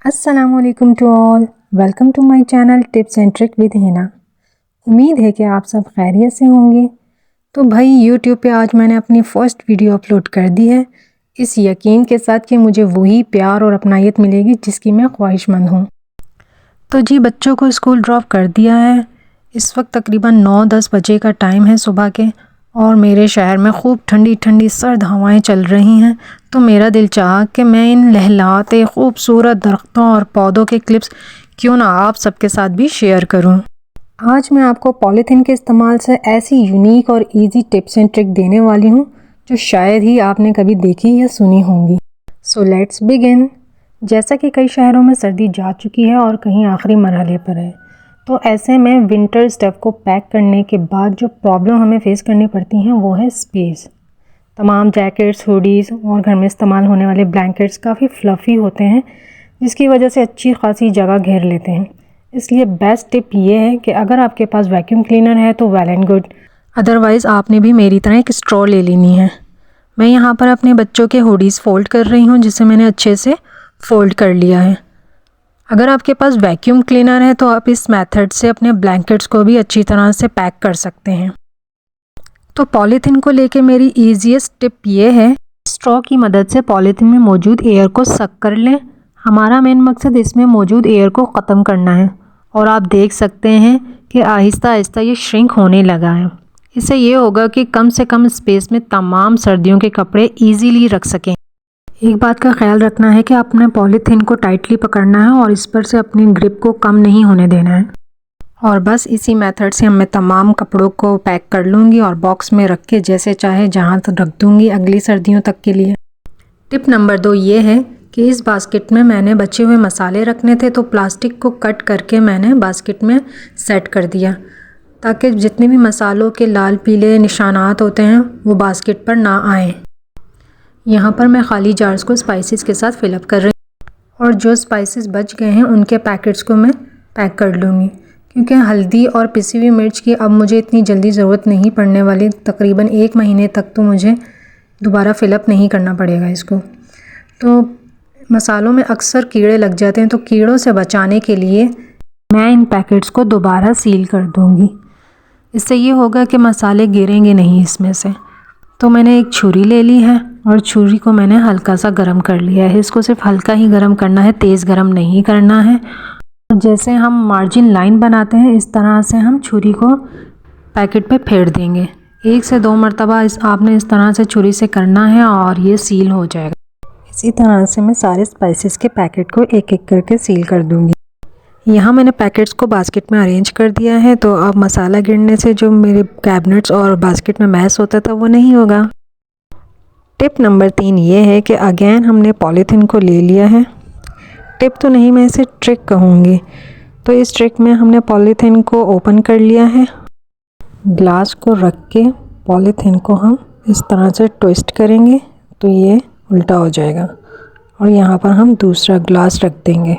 अस्सलामुअलैकुम to all, welcome to my channel tips and trick with Hina. उम्मीद है कि आप सब खैरियत से होंगे। तो भाई यूट्यूब पे आज मैंने अपनी फ़र्स्ट वीडियो अपलोड कर दी है, इस यकीन के साथ कि मुझे वही प्यार और अपनायत मिलेगी जिसकी मैं ख्वाहिशमंद हूँ। तो जी बच्चों को स्कूल ड्रॉप कर दिया है। इस वक्त तकरीबन 9-10 बजे का टाइम है सुबह के, और मेरे शहर में खूब ठंडी ठंडी सर्द हवाएं चल रही हैं। तो मेरा दिल चाहा कि मैं इन लहलाते खूबसूरत दरख्तों और पौधों के क्लिप्स क्यों ना आप सबके साथ भी शेयर करूं। आज मैं आपको पॉलीथीन के इस्तेमाल से ऐसी यूनिक और इजी टिप्स एंड ट्रिक देने वाली हूं जो शायद ही आपने कभी देखी या सुनी होंगी। So let's begin. जैसा कि कई शहरों में सर्दी जा चुकी है और कहीं आखिरी मरहले पर है, तो ऐसे में विंटर स्टफ़ को पैक करने के बाद जो प्रॉब्लम हमें फेस करनी पड़ती हैं वो है स्पेस। तमाम जैकेट्स, हुडीज़ और घर में इस्तेमाल होने वाले ब्लैंकेट्स काफ़ी फ्लफ़ी होते हैं, जिसकी वजह से अच्छी खासी जगह घेर लेते हैं। इसलिए बेस्ट टिप ये है कि अगर आपके पास वैक्यूम क्लीनर है तो वेल एंड गुड, अदरवाइज़ आपने भी मेरी तरह एक स्ट्रॉ ले लेनी है। मैं यहाँ पर अपने बच्चों के हुडीज़ फ़ोल्ड कर रही हूँ, जिसे मैंने अच्छे से फ़ोल्ड कर लिया है। अगर आपके पास वैक्यूम क्लीनर है तो आप इस मेथड से अपने ब्लैंकेट्स को भी अच्छी तरह से पैक कर सकते हैं। तो पॉलीथीन को लेके मेरी ईजीएस्ट टिप ये है, स्ट्रॉ की मदद से पॉलीथीन में मौजूद एयर को सक कर लें। हमारा मेन मकसद इसमें मौजूद एयर को ख़त्म करना है, और आप देख सकते हैं कि आहिस्ता आहिस्ता ये श्रिंक होने लगा है। इससे ये होगा कि कम से कम स्पेस में तमाम सर्दियों के कपड़े ईजीली रख सकें। एक बात का ख्याल रखना है कि आपने पॉलीथीन को टाइटली पकड़ना है और इस पर से अपनी ग्रिप को कम नहीं होने देना है। और बस इसी मेथड से मैं तमाम कपड़ों को पैक कर लूँगी और बॉक्स में रख के जैसे चाहे जहाँ तो रख दूँगी अगली सर्दियों तक के लिए। टिप नंबर 2 ये है कि इस बास्केट में मैंने बचे हुए मसाले रखने थे, तो प्लास्टिक को कट करके मैंने बास्केट में सेट कर दिया, ताकि जितने भी मसालों के लाल पीले निशानात होते हैं वो बास्केट पर ना आए। यहाँ पर मैं खाली जार्स को स्पाइसेस के साथ फिलअप कर रही हूँ, और जो स्पाइसेस बच गए हैं उनके पैकेट्स को मैं पैक कर लूँगी, क्योंकि हल्दी और पिसी हुई मिर्च की अब मुझे इतनी जल्दी ज़रूरत नहीं पड़ने वाली। तकरीबन 1 महीने तक तो मुझे दोबारा फिलअप नहीं करना पड़ेगा इसको। तो मसालों में अक्सर कीड़े लग जाते हैं, तो कीड़ों से बचाने के लिए मैं इन पैकेट्स को दोबारा सील कर दूँगी। इससे ये होगा कि मसाले गिरेंगे नहीं इसमें से। तो मैंने एक छुरी ले ली है, और छुरी को मैंने हल्का सा गरम कर लिया है। इसको सिर्फ हल्का ही गरम करना है, तेज़ गरम नहीं करना है। जैसे हम मार्जिन लाइन बनाते हैं इस तरह से हम छुरी को पैकेट पे फेर देंगे। 1 से 2 मरतबा आपने इस तरह से छुरी से करना है और ये सील हो जाएगा। इसी तरह से मैं सारे स्पाइसेस के पैकेट को एक एक करके सील कर दूँगी। यहाँ मैंने पैकेट्स को बास्केट में अरेंज कर दिया है, तो अब मसाला गिरने से जो मेरे कैबिनेट्स और बास्केट में मैस होता था वो नहीं होगा। टिप नंबर 3 ये है कि अगेन हमने पॉलीथीन को ले लिया है। टिप तो नहीं, मैं इसे ट्रिक कहूँगी। तो इस ट्रिक में हमने पॉलीथीन को ओपन कर लिया है। ग्लास को रख के पॉलीथीन को हम इस तरह से ट्विस्ट करेंगे तो ये उल्टा हो जाएगा, और यहाँ पर हम दूसरा ग्लास रख देंगे।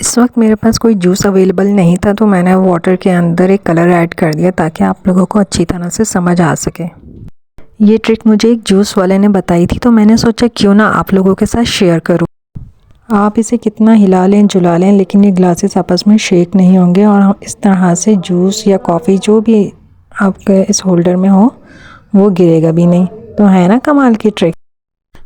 इस वक्त मेरे पास कोई जूस अवेलेबल नहीं था, तो मैंने वाटर के अंदर एक कलर ऐड कर दिया ताकि आप लोगों को अच्छी तरह से समझ आ सके। ये ट्रिक मुझे एक जूस वाले ने बताई थी, तो मैंने सोचा क्यों ना आप लोगों के साथ शेयर करूं। आप इसे कितना हिला लें जुला लें, लेकिन ये ग्लासेस आपस में शेक नहीं होंगे, और इस तरह से जूस या कॉफ़ी जो भी आपके इस होल्डर में हो वो गिरेगा भी नहीं। तो है ना कमाल की ट्रिक।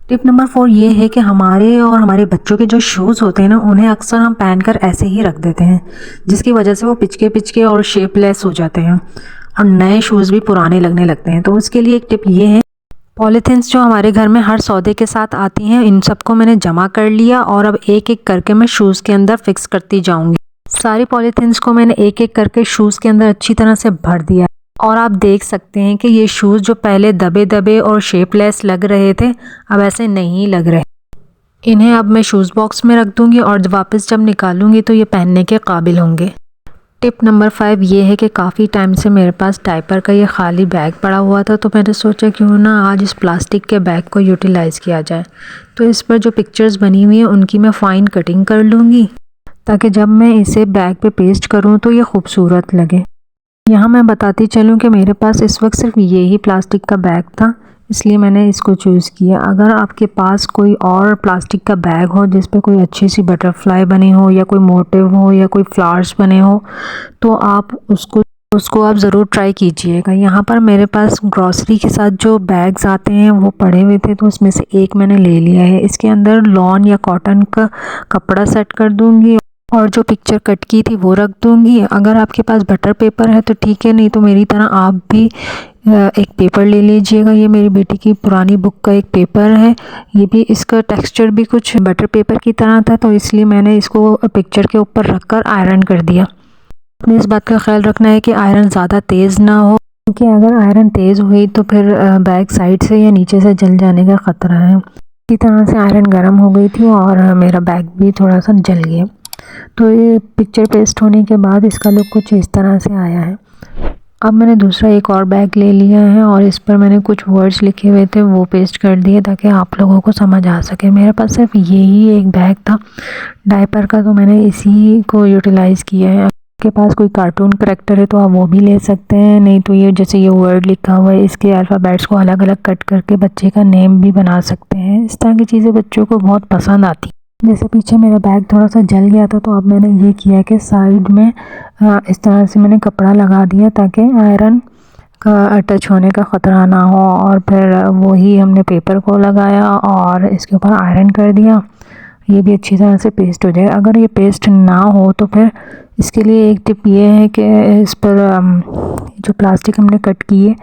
टिप नंबर 4 ये है कि हमारे और हमारे बच्चों के जो शूज़ होते हैं ना, उन्हें अक्सर हम पहन कर ऐसे ही रख देते हैं, जिसकी वजह से वो पिचके पिचके और शेपलेस हो जाते हैं, और नए शूज़ भी पुराने लगने लगते हैं। तो उसके लिए एक टिप ये है, पॉलीथीन्स जो हमारे घर में हर सौदे के साथ आती हैं, इन सबको मैंने जमा कर लिया, और अब एक एक करके मैं शूज़ के अंदर फिक्स करती जाऊँगी। सारी पॉलीथीन्स को मैंने एक एक करके शूज़ के अंदर अच्छी तरह से भर दिया, और आप देख सकते हैं कि ये शूज़ जो पहले दबे दबे और शेपलेस लग रहे थे, अब ऐसे नहीं लग रहे। इन्हें अब मैं शूज़ बॉक्स में रख दूँगी, और वापस जब निकालूँगी तो ये पहनने के काबिल होंगे। टिप नंबर 5 ये है कि काफ़ी टाइम से मेरे पास डायपर का ये खाली बैग पड़ा हुआ था, तो मैंने सोचा क्यों ना आज इस प्लास्टिक के बैग को यूटिलाइज़ किया जाए। तो इस पर जो पिक्चर्स बनी हुई हैं उनकी मैं फ़ाइन कटिंग कर लूँगी, ताकि जब मैं इसे बैग पे पेस्ट करूँ तो ये खूबसूरत लगे। यहाँ मैं बताती चलूँ कि मेरे पास इस वक्त सिर्फ ये ही प्लास्टिक का बैग था, इसलिए मैंने इसको चूज़ किया। अगर आपके पास कोई और प्लास्टिक का बैग हो जिस पे कोई अच्छी सी बटरफ्लाई बनी हो या कोई मोटिव हो या कोई फ्लावर्स बने हो तो आप उसको आप ज़रूर ट्राई कीजिएगा। यहाँ पर मेरे पास ग्रॉसरी के साथ जो बैग्स आते हैं वो पड़े हुए थे, तो उसमें से एक मैंने ले लिया है। इसके अंदर लॉन या कॉटन का कपड़ा सेट कर दूँगी और जो पिक्चर कट की थी वो रख दूँगी। अगर आपके पास बटर पेपर है तो ठीक है, नहीं तो मेरी तरह आप भी एक पेपर ले लीजिएगा। ये मेरी बेटी की पुरानी बुक का एक पेपर है। ये भी इसका टेक्सचर भी कुछ बटर पेपर की तरह था, तो इसलिए मैंने इसको पिक्चर के ऊपर रख कर आयरन कर दिया। अपने इस बात का ख्याल रखना है कि आयरन ज़्यादा तेज़ ना हो, क्योंकि अगर आयरन तेज़ हुई तो फिर बैग साइड से या नीचे से जल जाने का ख़तरा है। इसी तरह से आयरन गर्म हो गई थी और मेरा बैग भी थोड़ा सा जल गया। तो ये पिक्चर पेस्ट होने के बाद इसका लुक कुछ इस तरह से आया है। अब मैंने दूसरा एक और बैग ले लिया है और इस पर मैंने कुछ वर्ड्स लिखे हुए थे वो पेस्ट कर दिए ताकि आप लोगों को समझ आ सके। मेरे पास सिर्फ यही एक बैग था डायपर का, तो मैंने इसी को यूटिलाइज़ किया है। आपके पास कोई कार्टून करैक्टर है तो आप वो भी ले सकते हैं, नहीं तो ये जैसे ये वर्ड लिखा हुआ है इसके अल्फ़ाबेट्स को अलग अलग कट करके बच्चे का नेम भी बना सकते हैं। इस तरह की चीज़ें बच्चों को बहुत पसंद आती। जैसे पीछे मेरा बैग थोड़ा सा जल गया था तो अब मैंने ये किया कि साइड में इस तरह से मैंने कपड़ा लगा दिया ताकि आयरन का टच होने का ख़तरा ना हो, और फिर वही हमने पेपर को लगाया और इसके ऊपर आयरन कर दिया। ये भी अच्छी तरह से पेस्ट हो जाए। अगर ये पेस्ट ना हो तो फिर इसके लिए एक टिप ये है कि इस पर जो प्लास्टिक हमने कट की है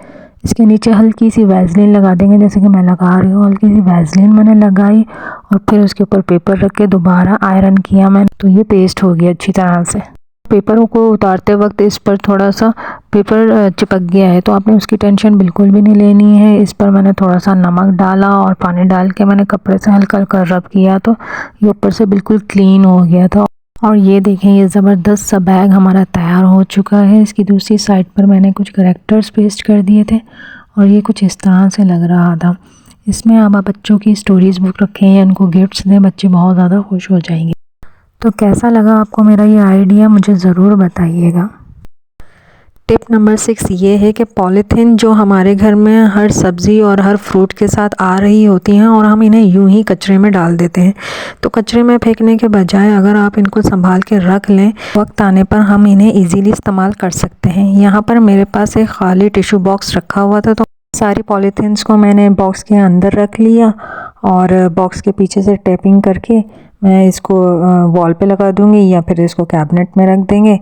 इसके नीचे हल्की सी वैसलीन लगा देंगे, जैसे कि मैं लगा रही हूँ। हल्की सी वैसलीन मैंने लगाई और फिर उसके ऊपर पेपर रख के दोबारा आयरन किया मैंने, तो ये पेस्ट हो गया अच्छी तरह से। पेपरों को उतारते वक्त इस पर थोड़ा सा पेपर चिपक गया है तो आपने उसकी टेंशन बिल्कुल भी नहीं लेनी है। इस पर मैंने थोड़ा सा नमक डाला और पानी डाल के मैंने कपड़े से हल्का हल्का रब किया तो ये ऊपर से बिल्कुल क्लीन हो गया था। और ये देखें, ये ज़बरदस्त सा बैग हमारा तैयार हो चुका है। इसकी दूसरी साइड पर मैंने कुछ करैक्टर्स पेस्ट कर दिए थे और ये कुछ इस तरह से लग रहा था। इसमें आप बच्चों की स्टोरीज़ बुक रखें या उनको गिफ्ट्स दें, बच्चे बहुत ज़्यादा खुश हो जाएंगे। तो कैसा लगा आपको मेरा ये आइडिया, मुझे ज़रूर बताइएगा। टिप नंबर 6 ये है कि पॉलीथीन जो हमारे घर में हर सब्ज़ी और हर फ्रूट के साथ आ रही होती हैं और हम इन्हें यूं ही कचरे में डाल देते हैं, तो कचरे में फेंकने के बजाय अगर आप इनको संभाल के रख लें, वक्त आने पर हम इन्हें इजीली इस्तेमाल कर सकते हैं। यहाँ पर मेरे पास एक खाली टिश्यू बॉक्स रखा हुआ था, तो सारी पॉलीथीन्स को मैंने बॉक्स के अंदर रख लिया और बॉक्स के पीछे से टेपिंग करके मैं इसको वॉल पे लगा दूँगी या फिर इसको कैबिनेट में रख देंगे।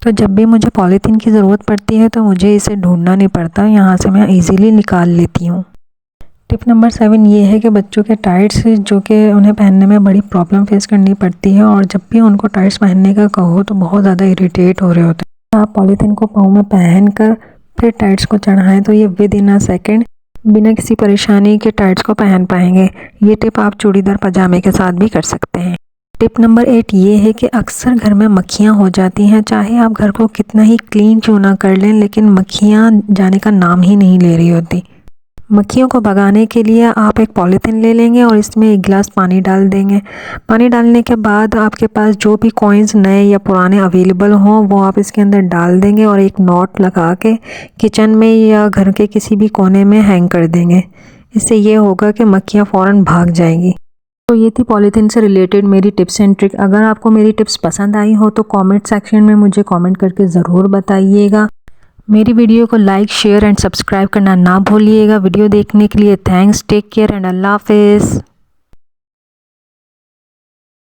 तो जब भी मुझे पॉलीथीन की ज़रूरत पड़ती है तो मुझे इसे ढूंढना नहीं पड़ता, यहाँ से मैं इजीली निकाल लेती हूँ। टिप नंबर 7 ये है कि बच्चों के टाइट्स जो कि उन्हें पहनने में बड़ी प्रॉब्लम फेस करनी पड़ती है और जब भी उनको टाइट्स पहनने का कहो तो बहुत ज़्यादा इरिटेट हो रहे होते हैं। आप पॉलीथीन को पाँव में पहन कर फिर टाइट्स को चढ़ाएँ तो ये विद इन अ सेकेंड बिना किसी परेशानी के टाइट्स को पहन पाएंगे। ये टिप आप चूड़ीदार पजामे के साथ भी कर सकते हैं। टिप नंबर 8 ये है कि अक्सर घर में मक्खियाँ हो जाती हैं, चाहे आप घर को कितना ही क्लीन क्यों ना कर लें, लेकिन मक्खियाँ जाने का नाम ही नहीं ले रही होती। मक्खियों को भगाने के लिए आप एक पॉलीथीन ले लेंगे और इसमें एक गिलास पानी डाल देंगे। पानी डालने के बाद आपके पास जो भी कॉइन्स नए या पुराने अवेलेबल हों वो आप इसके अंदर डाल देंगे और एक नॉट लगा के किचन में या घर के किसी भी कोने में हैंग कर देंगे। इससे ये होगा कि मक्खियाँ फ़ौरन भाग जाएंगी। तो ये थी पॉलीथीन से रिलेटेड मेरी टिप्स एंड ट्रिक। अगर आपको मेरी टिप्स पसंद आई हो तो कमेंट सेक्शन में मुझे कमेंट करके ज़रूर बताइएगा। मेरी वीडियो को लाइक, शेयर एंड सब्सक्राइब करना ना भूलिएगा। वीडियो देखने के लिए थैंक्स। टेक केयर एंड अल्लाह हाफिज़।